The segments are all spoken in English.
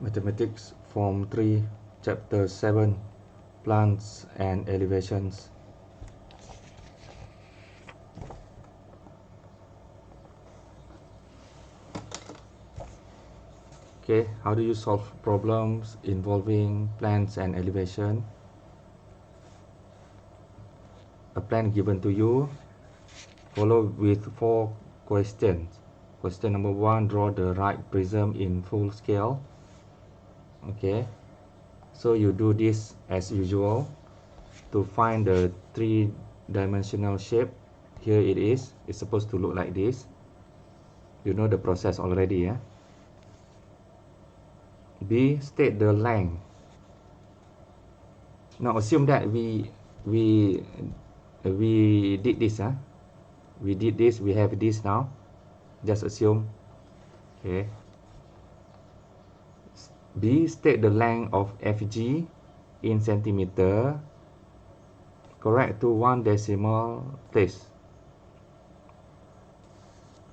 Mathematics Form 3, Chapter 7, Plants and Elevations. Okay, how do you solve problems involving plants and elevation? A plan given to you, followed with 4 questions. Question number 1, draw the right prism in full scale. Okay, so you do this as usual to find the 3-dimensional shape. Here it is. It's supposed to look like this. You know the process already, yeah? B, state the length. Now assume that we did this, huh? We did this, we have this now. Just assume. Okay. B, state the length of FG in centimeter, correct to 1 decimal place.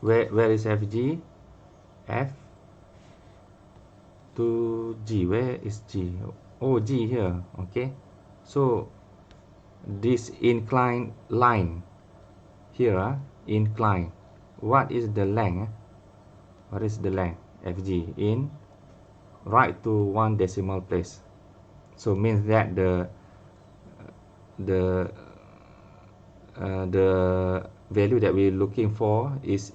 Where is FG? F to G. Where is G? Oh, G here. Okay. So this inclined line here, incline. What is the length? What is the length? FG in right to 1 decimal place. So means that the value that we're looking for is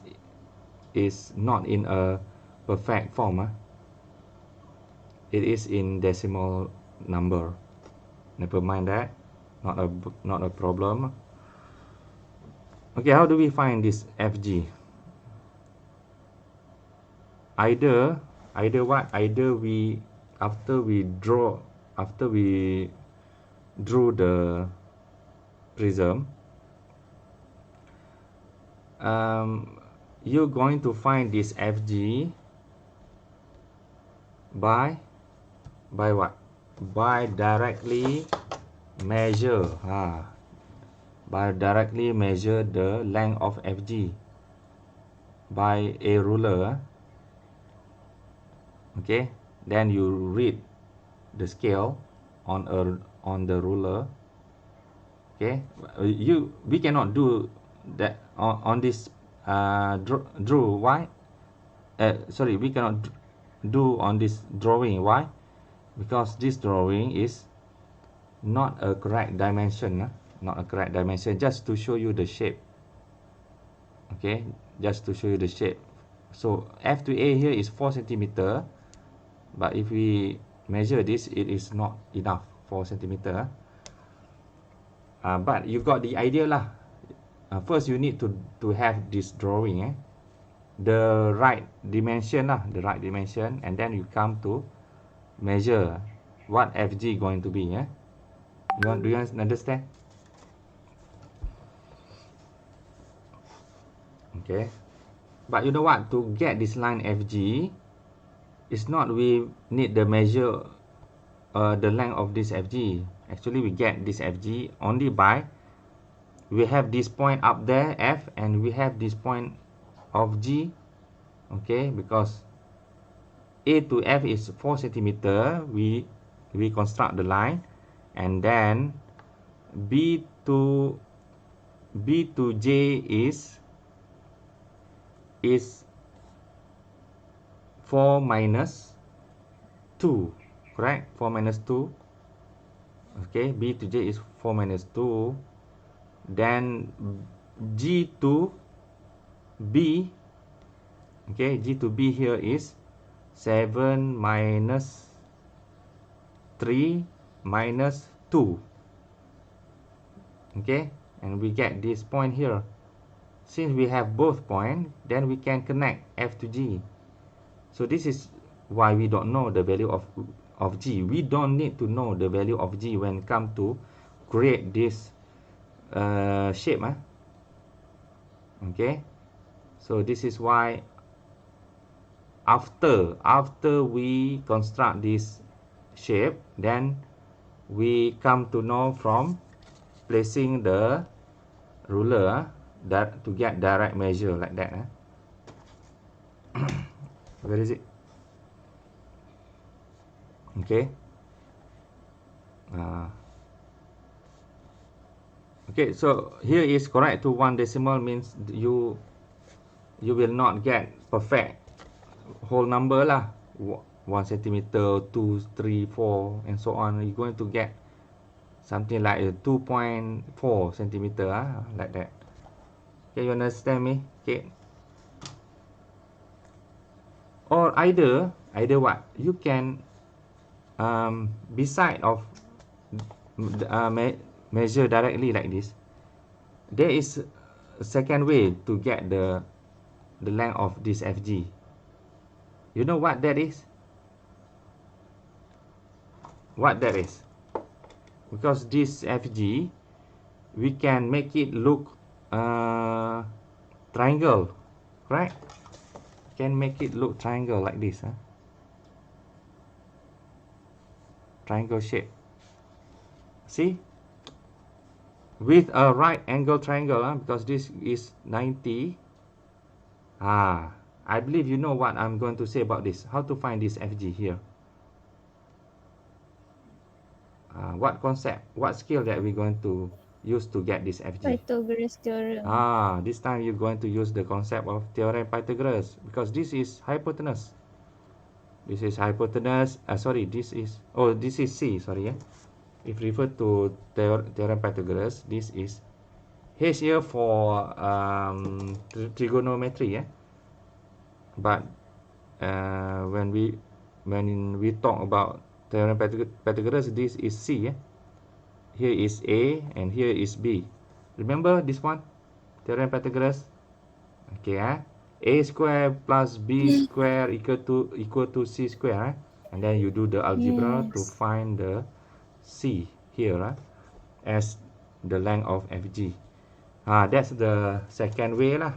not in a perfect form. It is in decimal number. Never mind that. Not a problem. Okay, how do we find this FG? Either what? Either we after we drew the prism, you're going to find this FG by what? By directly measure. By directly measure the length of FG by a ruler. Okay, then you read the scale on the ruler. Okay, we cannot do that on this draw. Why? Sorry, we cannot do on this drawing. Why? Because this drawing is not a correct dimension. Not a correct dimension, just to show you the shape. Okay, just to show you the shape. So F to A here is 4 centimeter, but if we measure this, it is not enough 4 centimeter. But you got the idea lah. First you need to have this drawing, the right dimension lah, the right dimension, and then you come to measure what FG going to be. Do you understand? Okay, but you know what, to get this line FG, it's not we need the measure the length of this FG. Actually we get this FG only by we have this point up there F, and we have this point of G. Okay, because A to F is 4 centimeter, we construct the line, and then B to J is 4 minus 2, correct? 4 minus 2. Okay, B to J is 4 minus 2. Then G to B, okay, G to B here is 7 minus 3 minus 2. Okay, and we get this point here. Since we have both points, then we can connect F to G. So this is why we don't know the value of G. We don't need to know the value of G when come to create this shape. Okay, so this is why after we construct this shape, then we come to know from placing the ruler that to get direct measure like that. Where is it? Okay. Okay, so here is correct to 1 decimal means you will not get perfect whole number lah. 1 centimeter, 2, 3, 4 and so on. You're going to get something like 2.4 centimeter like that. Okay, you understand me? Okay. Or either what? You can beside of measure directly like this, there is a second way to get the length of this FG. You know what that is? What that is? Because this FG, we can make it look triangle, right? Can make it look triangle like this, triangle shape. See, with a right angle triangle, because this is 90. I believe you know what I'm going to say about this. How to find this FG here? What concept, what scale that we're going to use to get this FG? Pythagoras theorem. This time you're going to use the concept of theorem Pythagoras, because this is hypotenuse. This is hypotenuse. This is C. Sorry, if refer to theorem Pythagoras, this is H here for trigonometry. But when we talk about theorem Pythagoras, this is C. Here is A and here is B. Remember this one? Theorem Pythagoras. Okay, A square plus B square equal to C square. And then you do the algebra to find the C here as the length of FG. That's the second way lah.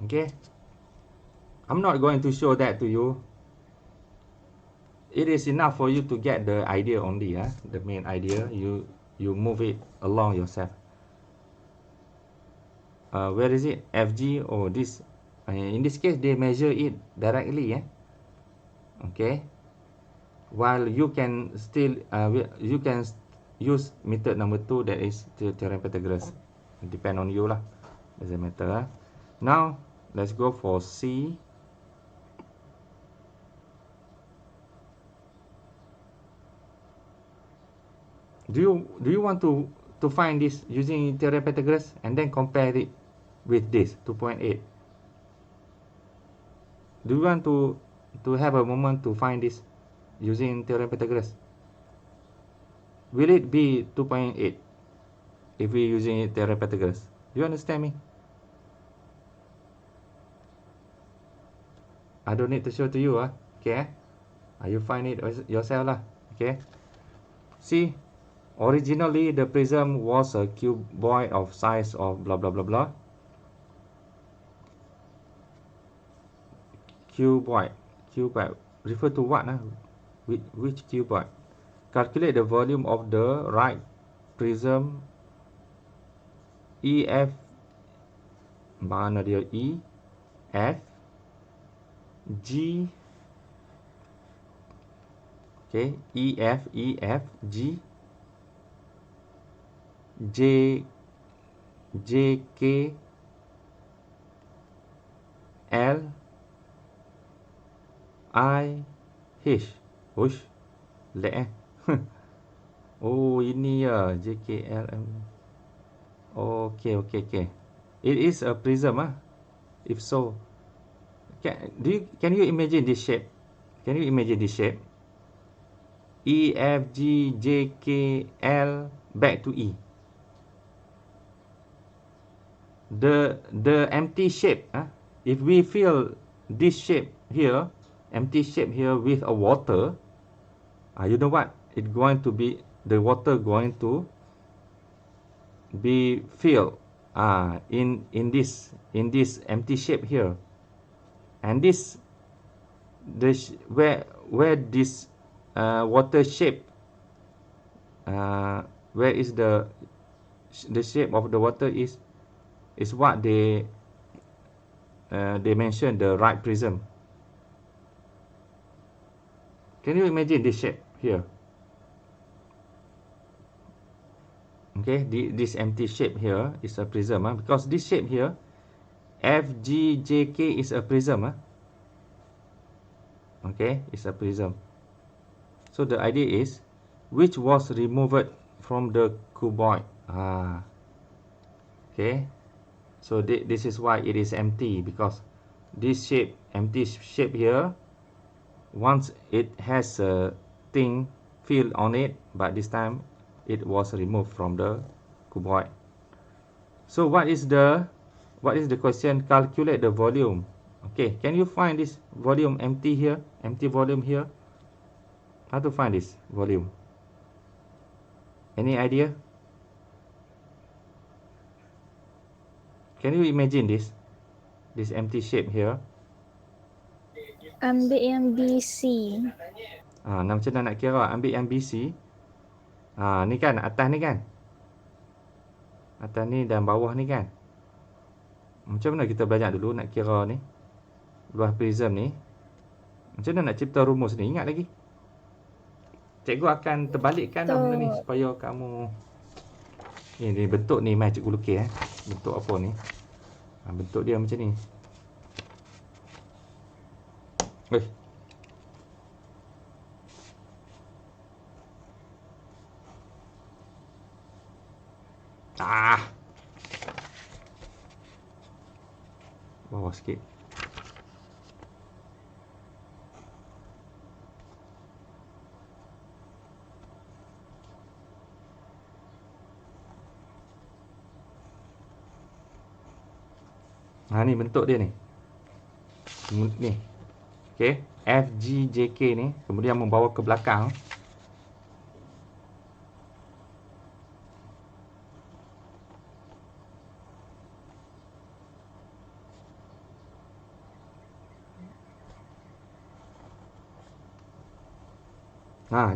Okay. I'm not going to show that to you. It is enough for you to get the idea only, the main idea. You move it along yourself. Where is it? FG or this? In this case, they measure it directly, okay. While you can still you can use method number 2, that is theorem Pythagoras. It depend on you lah. Doesn't matter. Now let's go for C. Do you want to find this using theorem Pythagoras and then compare it with this 2.8? Do you want to have a moment to find this using theorem Pythagoras? Will it be 2.8 if we using theorem Pythagoras? Do you understand me? I don't need to show to you, okay? You find it yourself lah, okay? See, originally the prism was a cuboid of size of blah blah blah blah. Cuboid refer to what? Which cuboid? Calculate the volume of the right prism EF. Mana dia? E F G. Okay, EF G J K L I H. Ush, lek Oh, ini ya, JKLM. Okay. It is a prism, if so. Can you imagine this shape? Can you imagine this shape? E, F, G, J, K, L, back to E. The empty shape, if we fill this shape here, empty shape here with a water, you know what? It's going to be, the water going to be filled in this empty shape here. And this where this water shape, where is the shape of the water is what they mention the right prism. Can you imagine this shape? here. Okay, this empty shape here is a prism, because this shape here, FGJK is a prism. Okay, it's a prism. So the idea is, which was removed from the cuboid. Okay, so this is why it is empty, because this shape, empty shape here, once it has a thing filled on it, but this time it was removed from the cuboid. So what is the question? Calculate the volume. Okay, can you find this volume empty here? Empty volume here. How to find this volume? Any idea? Can you imagine this? This empty shape here. Ambil yang BC. Macam mana nak kira? Ambil yang BC. Ni kan, atas ni kan? Atas ni dan bawah ni kan? Macam mana kita belajar dulu nak kira ni? Luas prism ni. Macam mana nak cipta rumus ni? Ingat lagi? Cikgu akan terbalikkan dah benda ni supaya kamu... Ni bentuk ni mai cikgu lukis bentuk apa ni? Bentuk dia macam ni. Bawah sikit. Ni bentuk dia ni. Ni. Okey, FGJK ni kemudian membawa ke belakang.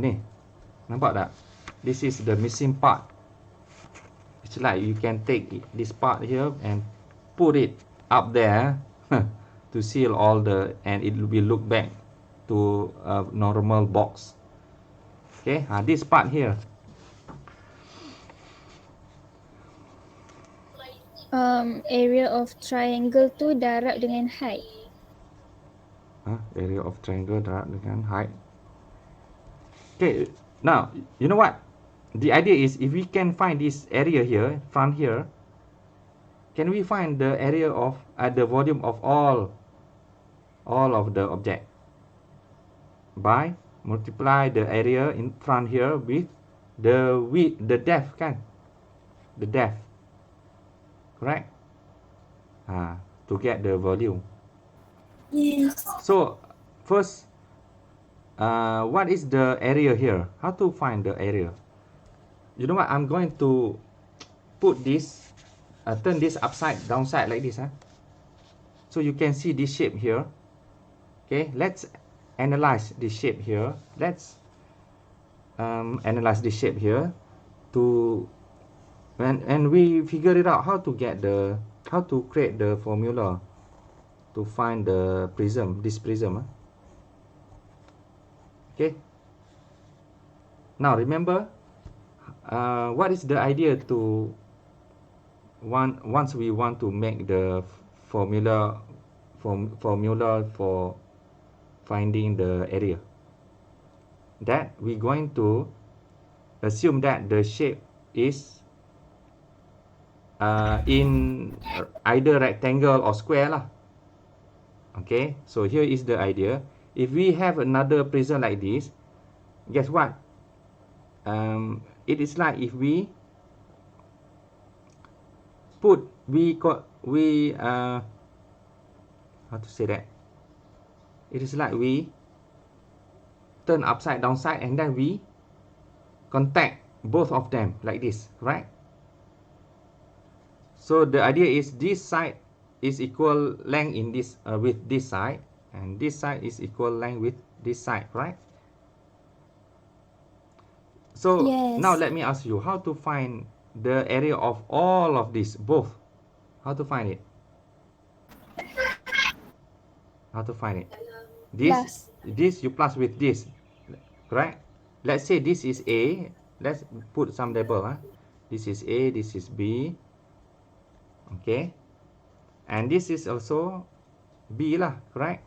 Ni. Nampak tak? This is the missing part. It's like you can take this part here and put it up there to seal all the, and it will be look back to a normal box. Okay, this part here. Area of triangle tu darab dengan height. Area of triangle darab dengan height. Okay, now you know what? The idea is, if we can find this area here, front here, can we find the area of the volume of all of the object by multiply the area in front here with the width, the depth kan? The depth. Correct? To get the volume. Yes. So first, what is the area here? How to find the area? You know what? I'm going to put this, turn this upside downside like this. So you can see this shape here. Okay, let's analyze this shape here. Let's analyze this shape here to, and we figure it out how to create the formula to find the prism, this prism. Okay. Now remember, what is the idea to once we want to make the formula for finding the area? That we're going to assume that the shape is in either rectangle or square lah. Okay, so here is the idea. If we have another prism like this, guess what? It is like if we put, how to say that? It is like we turn upside downside and then we contact both of them like this, right? So the idea is this side is equal length in this with this side, and this side is equal length with this side, right? So yes. Now let me ask you, how to find the area of all of this, both? How to find it? How to find it? This you plus with this, correct? let's say this is A. Let's put some label. This is A, this is B. Okay. And this is also B lah, correct?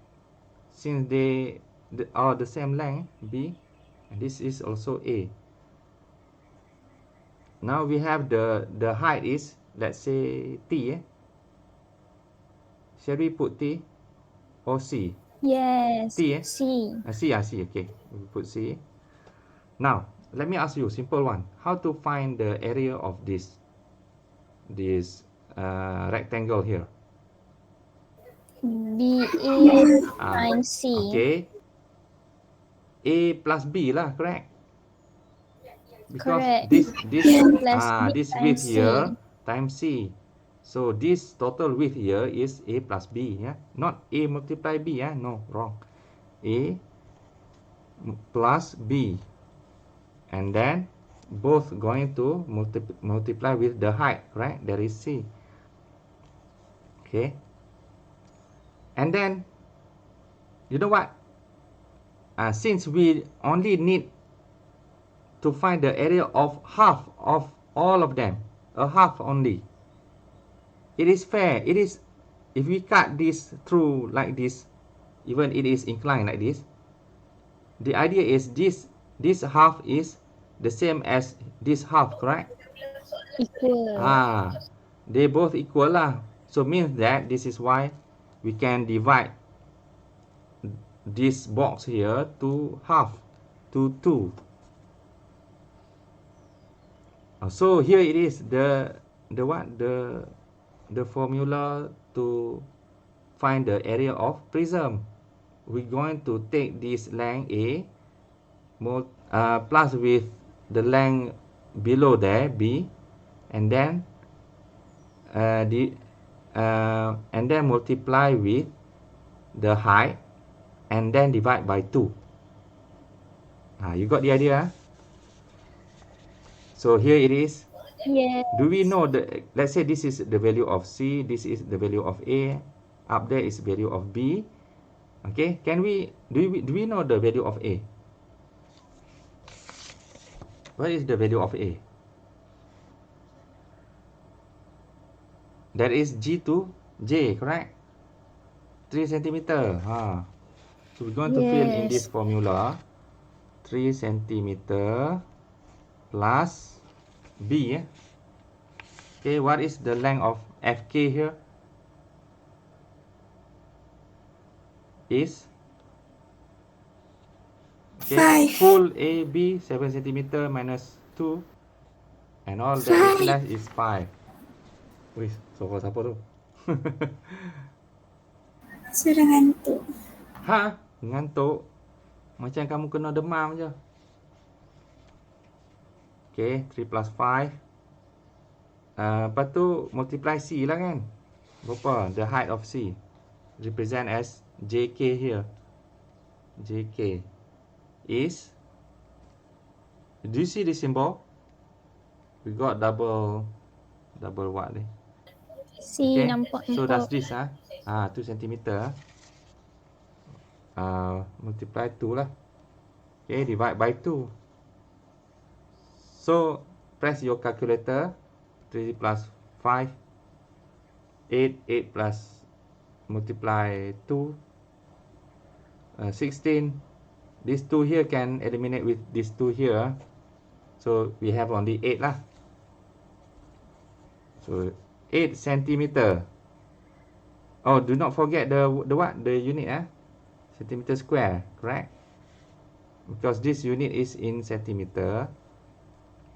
Since they are the same length, B. And this is also A. Now we have the height is, let's say, T. Shall we put T or C? Yes. T. C. C, okay. We put C. Now, let me ask you, simple one. How to find the area of this rectangle here? BA times C. Okay. A plus B lah, correct? Because Correct. this Plus B this times width C. here times C. So this total width here is A plus B, not A multiply B, no, wrong. A plus B, and then both going to multiply with the height, right? There is C. Okay. And then, you know what? Since we only need to find the area of half of all of them, a half only. It is fair. It is, if we cut this through like this, even it is inclined like this, the idea is this half is the same as this half, correct? Equal. They both equal lah. So means that this is why we can divide this box here to half, to 2. So here it is, the formula to find the area of prism. We're going to take this length A plus with the length below there, B, and then multiply with the height, and then divide by 2. You got the idea? So here it is. Yes. Do we know let's say this is the value of C, this is the value of A, up there is value of B. Okay, do we know the value of A? What is the value of A? That is G to J, correct? 3 centimeter. So we're going to fill in this formula. 3 centimeter plus B. Okay, what is the length of FK here? Is 5. Full AB 7 cm minus 2, and all that is left is 5. Wih, suara siapa tu? Sudah ngantuk. Ngantuk? Macam kamu kena demam je. Okay, 3 plus 5. Lepas tu multiply C lah kan? Berapa? The height of C represent as JK here. JK is, do you see the symbol? We got double what ni? C nampak. So that's this 2 cm. Multiply 2 lah. Okay, divide by 2. So press your calculator. 3 plus 5, 8 plus multiply 2, 16. This 2 here can eliminate with this 2 here. So we have only 8 lah. So 8 centimeter. Oh, do not forget the what? The unit centimeter square, correct? Because this unit is in centimeter.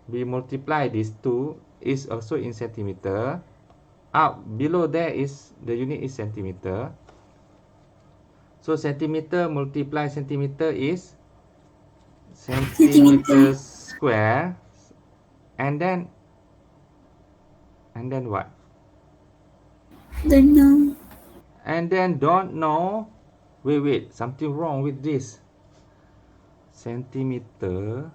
We multiply this 2 is also in centimeter. Up below there is the unit is centimeter. So centimeter multiply centimeter is centimeter square. And then what? Don't know. And then don't know. Wait, something wrong with this. Centimeter.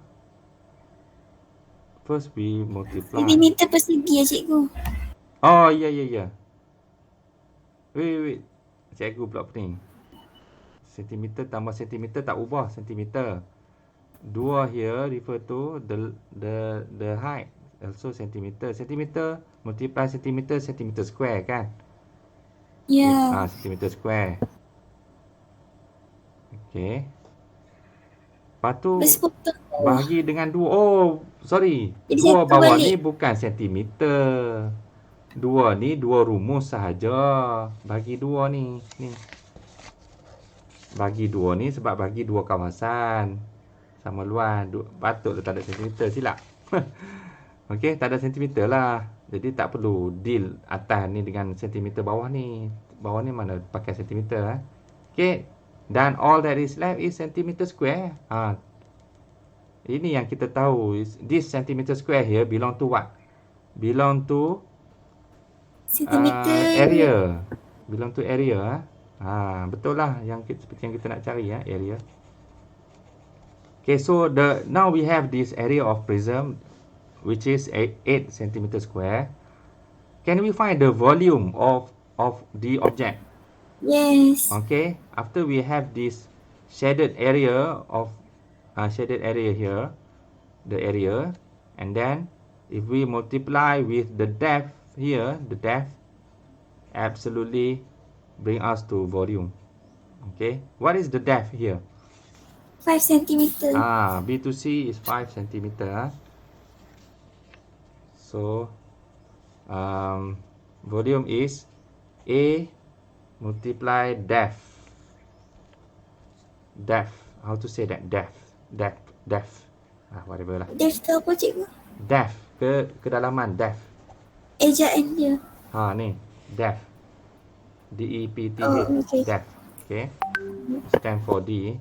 First we multiply. Centimeter persegi cikgu. Oh, ya. Wait. Cikgu pula pening. Sentimeter tambah sentimeter tak ubah sentimeter. 2 here refer to the height, also centimeter. Centimeter multiply centimeter, centimeter square kan? Ya. Centimeter square. Okay. Lepas tu Bersepotong bawah. bahagi dengan 2. Oh, sorry. Jadi 2 satu bawah balik. ni bukan sentimeter. 2 ni 2 rumus sahaja. Bagi 2 ni. Ni. Bagi 2 ni sebab bagi 2 kawasan. Sama luas. Patutlah tak ada sentimeter. Silap. Okey, tak ada sentimeter lah. Jadi tak perlu deal atas ni dengan sentimeter bawah ni. Bawah ni mana pakai sentimeter. Okey. Dan all that is left is centimeter square. Ini yang kita tahu. This centimeter square here belong to what? Belong to Sentimeter. area. Belong to area. Betul lah yang seperti yang kita nak cari area. Okay, so now we have this area of prism which is 8 centimeter square. Can we find the volume of the object? Yes. Okay, after we have this shaded area here, the area, and then if we multiply with the depth here, the depth absolutely bring us to volume. Okay, what is the depth here? 5 centimeter. B to C is 5 centimeter. So volume is A multiply depth. Depth. How to say that? Depth. Whatever lah. Depth tu apa cikgu? Depth. Kedalaman. Depth. Ejaan dia. Ni. Depth. D-E-P-T-H. Oh, okay. Depth. Okay. Stand for D.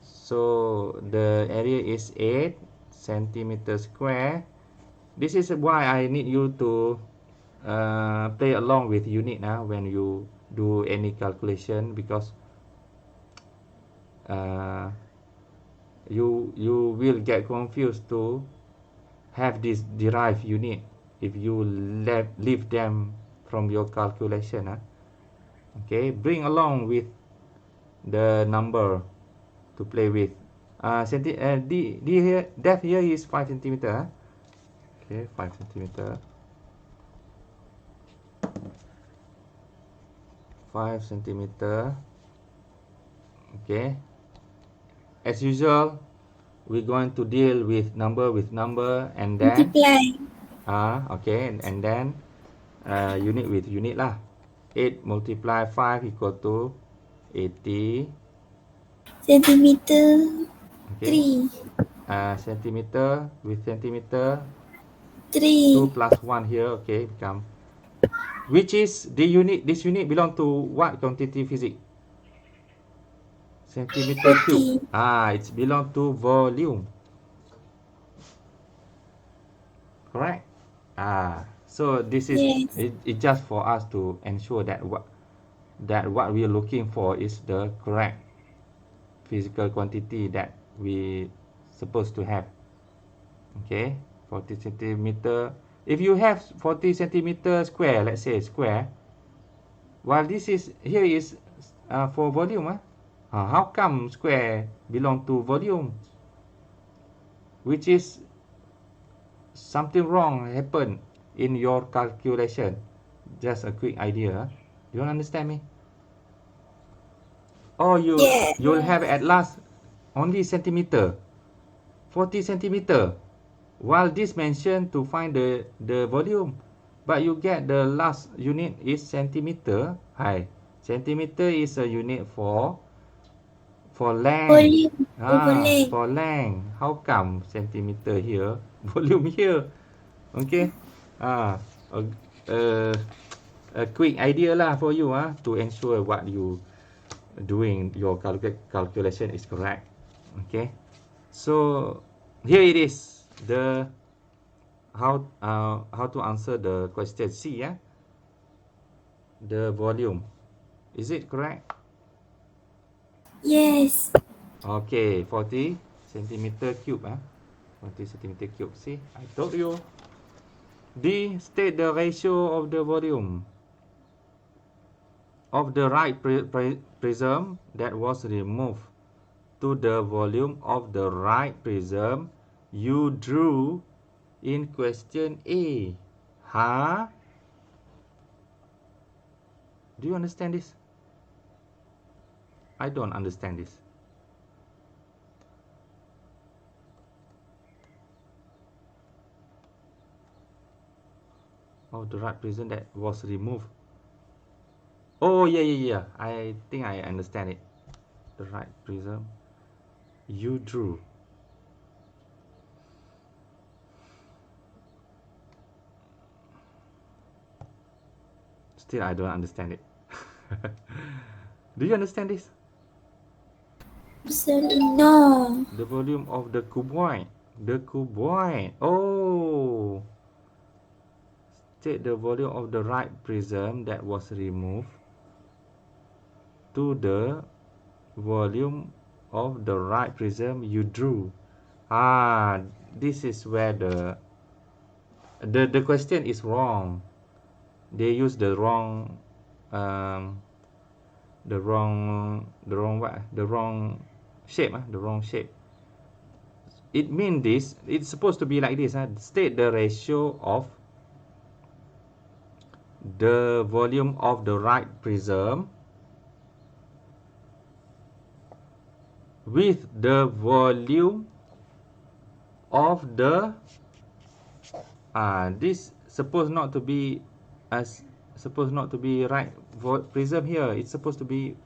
So the area is 8 centimeter square. This is why I need you to play along with unit when you do any calculation, because you will get confused to have this derived unit if you leave them from your calculation. Okay, bring along with the number to play with. The depth here is 5 centimeter. Okay, 5 centimeter. 5 centimeter. Okay. As usual, we're going to deal with number and then Multiply. okay, and then unit with unit lah. 8 multiply 5 equal to 80 Centimeter. okay. 3. Centimeter with centimeter 3. 2 plus 1 here, okay, become, which is this unit belong to what quantity physics? Centimeter cube. It's belong to volume. Correct? So this is it just for us to ensure that what we are looking for is the correct physical quantity that we supposed to have. Okay, 40 centimeter. If you have 40 centimeter square, let's say square, while this is here is for volume. How come square belong to volume? Which is something wrong happen in your calculation. Just a quick idea. You don't understand me? Or you'll have at last only centimeter, 40 centimeter, while this mentioned to find the volume, but you get the last unit is centimeter. Centimeter is a unit for length. Volume. For length. How come centimeter here, volume here? Okay. A quick idea lah for you to ensure what you doing your calculation is correct. Okay. So here it is, the how to answer the question C. The volume. Is it correct? Yes. Okay, 40 centimeter cube. 40 centimeter cube. See, I told you. D, state the ratio of the volume of the right prism that was removed to the volume of the right prism you drew in question A. Huh? Do you understand this? I don't understand this. Of the right prism that was removed. Oh, yeah. I think I understand it. The right prism you drew. Still, I don't understand it. Do you understand this? No. The volume of the cuboid. The cuboid. Oh. State the volume of the right prism that was removed to the volume of the right prism you drew. This is where the question is wrong. They use the wrong shape. The wrong shape. It means this. It's supposed to be like this. State the ratio of the volume of the right prism with the volume of the this supposed not to be right prism here. It's supposed to be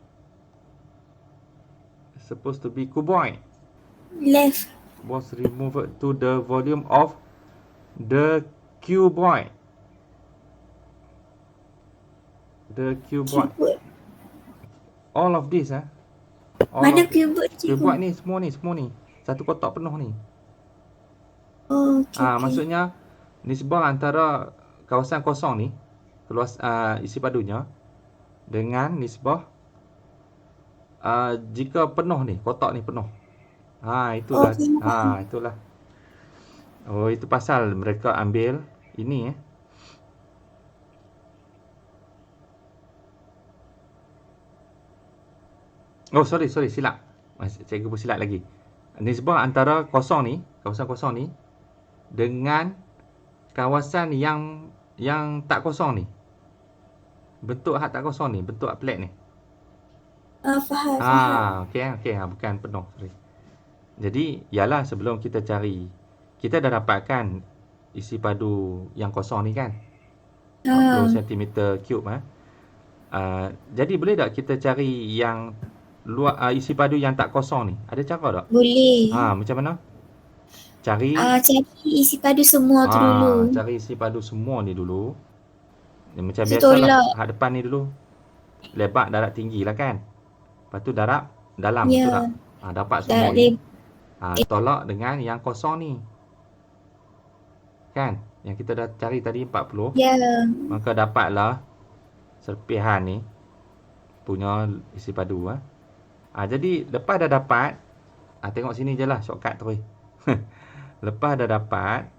cuboid. Left. Was removed to the volume of the cuboid. The cuboid. All of this Mana cuboid cikgu? Cuboid ni semua ni. Satu kotak penuh ni. Oh, okay. Maksudnya nisbah antara kawasan kosong ni, isi padunya, dengan nisbah jika penuh ni, kotak ni penuh. Itulah. Itulah. Oh, itu pasal mereka ambil ini Oh, sorry, silap. Cikgu pun silap lagi. Nisbah antara kawasan kosong ni dengan kawasan yang tak kosong ni. Bentuk hak tak kosong ni, bentuk hak plate ni. Faham. Okey, bukan penuh, sorry. Jadi, ialah sebelum kita cari, kita dah dapatkan isi padu yang kosong ni kan? 40 cm cube jadi boleh tak kita cari yang isi padu yang tak kosong ni? Ada cara tak? Boleh. Macam mana? Cari isi padu semua tu dulu. Cari isi padu semua ni dulu. Macam biasalah, hak depan ni dulu. Lebar darab tinggi lah kan? Lepas tu darab dalam tu tak? Dapat semua ni. Tolak dengan yang kosong ni. Kan? Yang kita dah cari tadi 40. Maka dapatlah serpihan ni punya isi padu. Jadi lepas dah dapat, tengok sini je lah shortcut tu. Lepas dah dapat,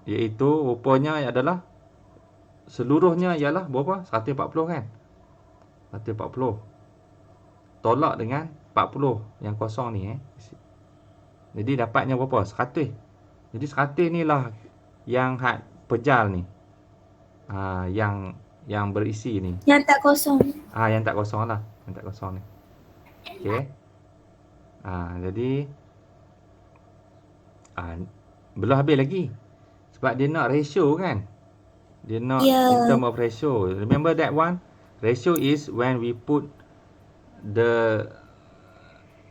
iaitu rupanya adalah seluruhnya ialah berapa? 140 kan? 140. Tolak dengan 40 yang kosong ni Jadi dapatnya berapa? 100. Jadi 100 ni lah yang had pejal ni. Yang berisi ni. Yang tak kosong. Yang tak kosong lah. Yang tak kosong ni. Okey. Jadi belum habis lagi. Sebab dia nak ratio kan. Dia nak in term of ratio. Remember that one? Ratio is when we put the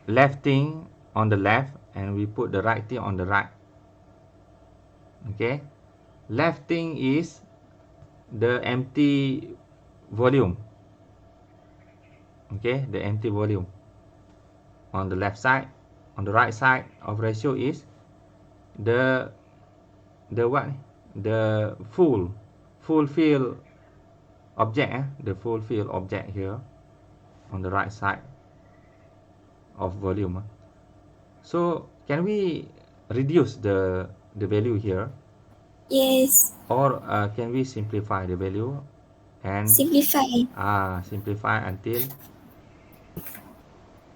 left thing on the left and we put the right thing on the right. Okay. Left thing is the empty volume. Okay, the empty volume. On the left side, on the right side of ratio is the what? The full field object. The full field object here on the right side of volume. So can we reduce the value here? Yes. Or can we simplify the value and simplify? Simplify until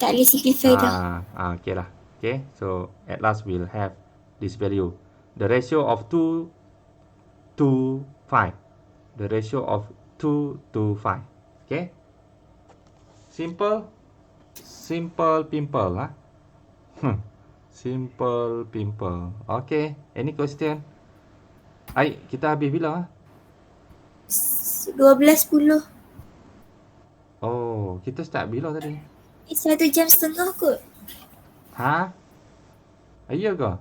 Tak boleh simplify dah. Okay lah. Okay, so at last we'll have this value. The ratio of 2 to 5. The ratio of 2 to 5. Okay. Simple. Simple pimple lah. Simple pimple. Okay. Any question? Aik, kita habis bila? 12:10. Oh, kita start bila tadi? 1 jam setengah kot. Ha? Ya ke?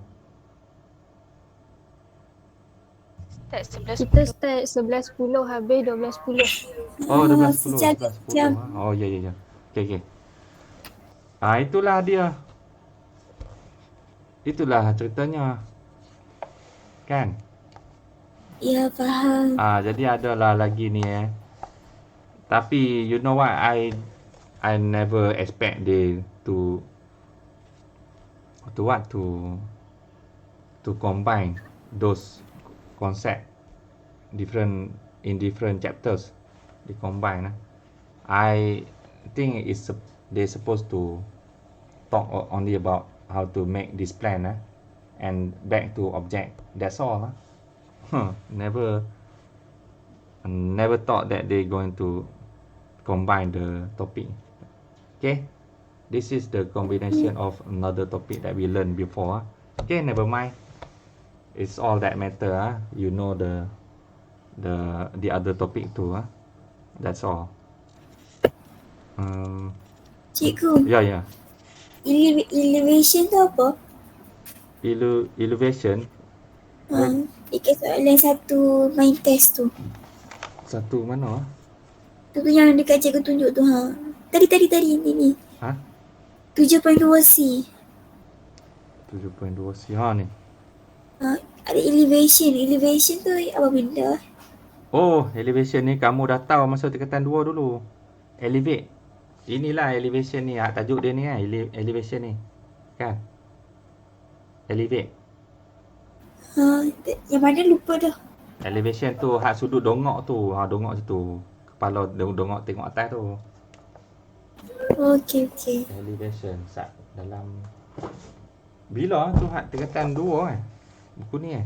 Tak 11. Kita start 11.10 habis 12.10. Oh, 12.10. Sejam. 11.10. Oh, ya. Okay. Itulah dia. Itulah ceritanya. Kan? Ya, faham. Jadi adalah lagi ni Tapi you know what, I never expect they to combine those concept in different chapters. They combine. I think they supposed to talk only about how to make this plan and back to object. That's all. Never thought that they going to combine the topic. Okay, this is the combination of another topic that we learned before. Okay, never mind. It's all that matter. You know the other topic too. That's all. Cikgu, Ya. elevation tu apa? Elevation. Dekat soalan satu main test tu. Satu mana? Tu yang dekat cikgu tunjuk tu. Tadi ni. 7.2C. 7.2C ni. Ada elevation. Elevation tu apa benda? Oh, elevation ni kamu dah tahu masa tingkatan 2 dulu. Elevate. Inilah elevation ni. Tajuk dia ni elevation ni. Kan? Elevate. Yang mana lupa dah. Elevation tu hak sudut dongok tu. Dongok situ. Kepala dongok tengok atas tu. Okay. Elevation dalam bila tu hak tingkatan 2 buku ni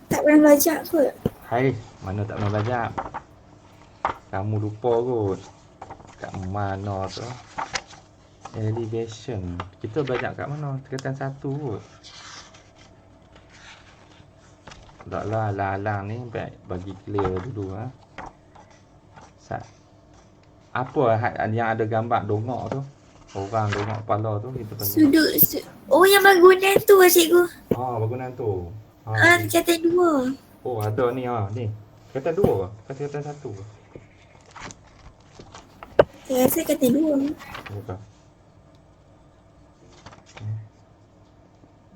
Tak pernah belajar kot. Hai, mana tak pernah belajar. Kamu lupa kot. Kat mana tu? Elevation. Kita belajar kat mana? Tingkatan 1 kot. Taklah alang-alang ni bagi clear dulu Apa yang ada gambar dongok tu? Orang dongok kepala tu kita panggil Sudut. Oh, yang bangunan tu cikgu. Bangunan tu. Tingkatan 2. Oh, ada ni ni. Tingkatan 2 ke? Tingkatan 1 ke? Saya rasa tingkatan 2. Bukan.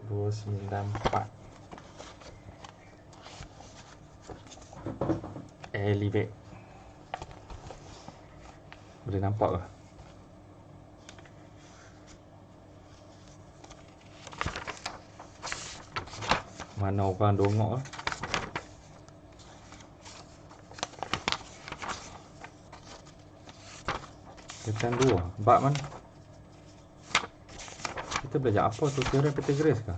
294. Elevate. Boleh nampak ke? Mana orang dongok lah. Tingkatan 2. Bab mana? Kita belajar apa tu? Teorem Pythagoras ke?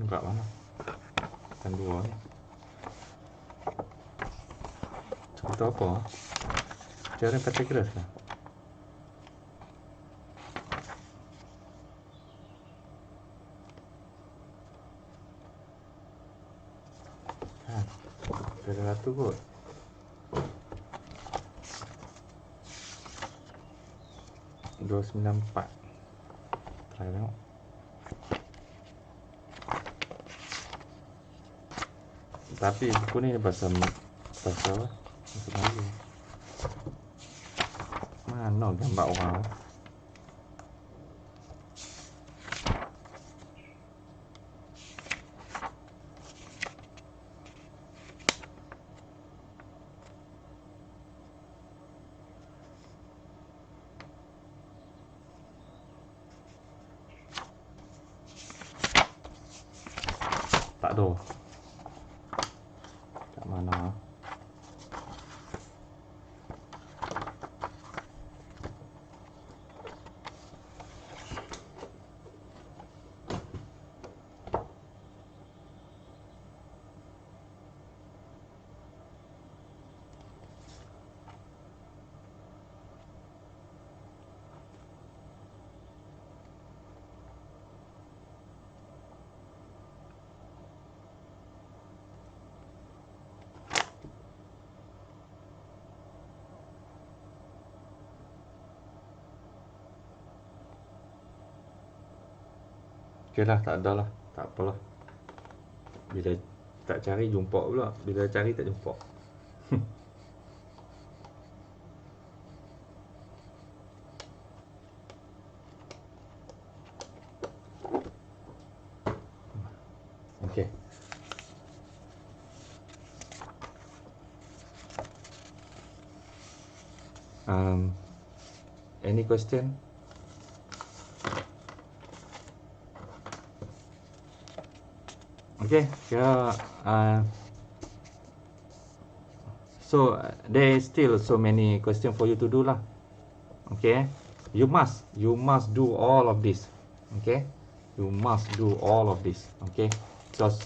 Bab mana? Tingkatan 2 ni. Contoh apa? Teorem Pythagoras ke? Teorem 1 kot. Dua 294. Try tengok. Tapi buku ni bahasa apa? Bahasa Melayu. Mana gambar orang? Aduh. Kat mana? Okey lah, tak ada lah. Tak apalah. Bila tak cari, jumpa pula. Bila cari, tak jumpa. Okey. Any question? Okay, so there is still so many questions for you to do lah. Okay, you must do all of this. Okay, you must do all of this. Okay, because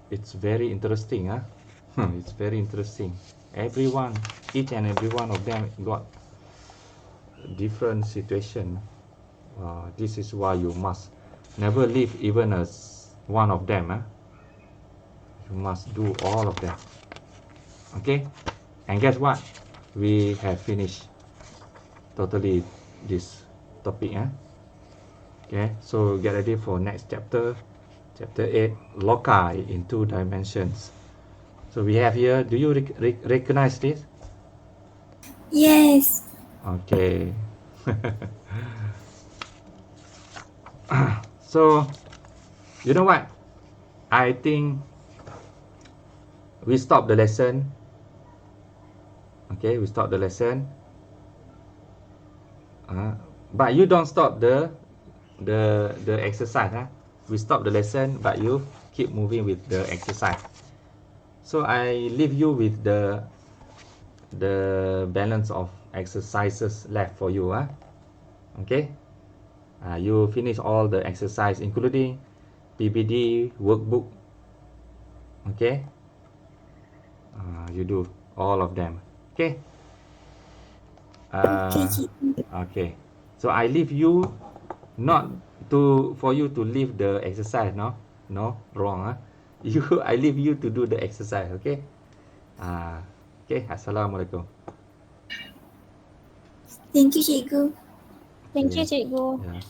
it's very interesting, huh? It's very interesting. Everyone, each and every one of them got different situation. This is why you must never leave even as one of them. You must do all of them. Okay, and guess what? We have finished totally this topic. Okay, so get ready for next chapter, chapter 8, loci in 2 dimensions. So we have here, do you recognize this? Yes. Okay. So, you know what? I think we stop the lesson. Okay, we stop the lesson. But you don't stop the exercise. We stop the lesson, but you keep moving with the exercise. So I leave you with the balance of exercises left for you. Okay. You finish all the exercise, including PBD workbook. Okay. You do all of them. Okay. Okay. So I leave you not for you to leave the exercise. No, wrong. I leave you to do the exercise. Okay. Okay. Assalamualaikum. Thank you, cikgu. Thank you, cikgu. Yeah.